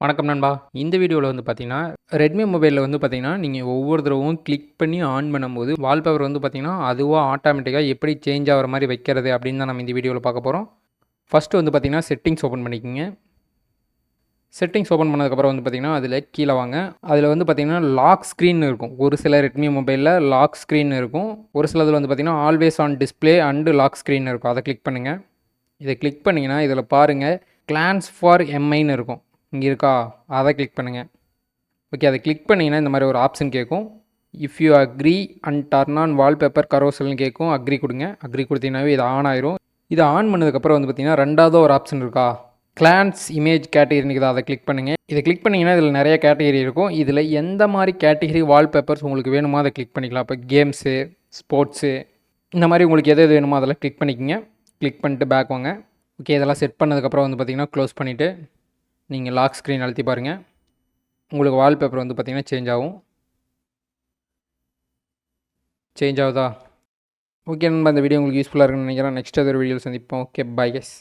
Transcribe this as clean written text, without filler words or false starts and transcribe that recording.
வணக்கம் நண்பா. இந்த வீடியோவில் வந்து பார்த்தீங்கன்னா, ரெட்மி மொபைலில் வந்து பார்த்தீங்கன்னா, நீங்கள் ஒவ்வொரு தடவும் கிளிக் பண்ணி ஆன் பண்ணும்போது, வால்பேப்பர் வந்து பார்த்தீங்கன்னா, அதுவா ஆட்டோமேட்டிக்காக எப்படி சேஞ்ச் ஆகிற மாதிரி வைக்கிறது அப்படின்னு தான் நம்ம இந்த வீடியோவில் பார்க்க போகிறோம். ஃபஸ்ட்டு வந்து பார்த்தீங்கன்னா, செட்டிங்ஸ் ஓப்பன் பண்ணிக்கோங்க. செட்டிங்ஸ் ஓப்பன் பண்ணதுக்கப்புறம் வந்து பார்த்தீங்கன்னா, அதில் கீழே வாங்க. அதில் வந்து பார்த்தீங்கன்னா, லாக் ஸ்க்ரீன் இருக்கும். ஒரு சில ரெட்மி மொபைலில் லாக் ஸ்க்ரீன் இருக்கும். ஒரு சிலதில் வந்து பார்த்தீங்கன்னா, always on display and lock screen இருக்கும். அதை கிளிக் பண்ணுங்கள். இதை கிளிக் பண்ணிங்கன்னா, இதில் பாருங்கள் கிளான்ஸ் ஃபார் எம்ஐன்னு இருக்கும். இங்கே இருக்கா, அதை கிளிக் பண்ணுங்கள். ஓகே, அதை கிளிக் பண்ணிங்கன்னா இந்த மாதிரி ஒரு ஆப்ஷன் கேட்கும். If you agree and turn on wallpaper கரோசல்னு கேட்கும். அக்ரி கொடுங்க. அக்ரி கொடுத்தீங்கன்னாவே இது ஆன் ஆயிரும். இதை ஆன் பண்ணதுக்கப்புறம் வந்து பார்த்திங்கன்னா ரெண்டாவது ஒரு ஆப்ஷன் இருக்கா, கிளான்ஸ் இமேஜ் கேட்டகரின்னு அதை கிளிக் பண்ணுங்கள். இதை கிளிக் பண்ணிங்கன்னா இதில் நிறைய கேட்டகரி இருக்கும். இதில் எந்த மாதிரி கேட்டகரி வால்பேப்பர்ஸ் உங்களுக்கு வேணுமோ அதை கிளிக் பண்ணிக்கலாம். இப்போ கேம்ஸு, ஸ்போர்ட்ஸு, இந்த மாதிரி உங்களுக்கு எது வேணுமோ அதெல்லாம் கிளிக் பண்ணிக்கோங்க. கிளிக் பண்ணிட்டு பேக் வாங்க. ஓகே, இதெல்லாம் செட் பண்ணதுக்கப்புறம் வந்து பார்த்திங்கன்னா க்ளோஸ் பண்ணிவிட்டு நீங்கள் லாக் ஸ்க்ரீன் அழுத்தி பாருங்கள். உங்களுக்கு வால்பேப்பர் வந்து பார்த்திங்கன்னா சேஞ்ச் ஆகும். சேஞ்ச் ஆகுதா? ஓகே நண்பா, இந்த வீடியோ உங்களுக்கு யூஸ்ஃபுல்லாக இருக்குன்னு நினைக்கிறேன். நெக்ஸ்ட் ஒரு வீடியோவில் சந்திப்போம். Okay, bye guys.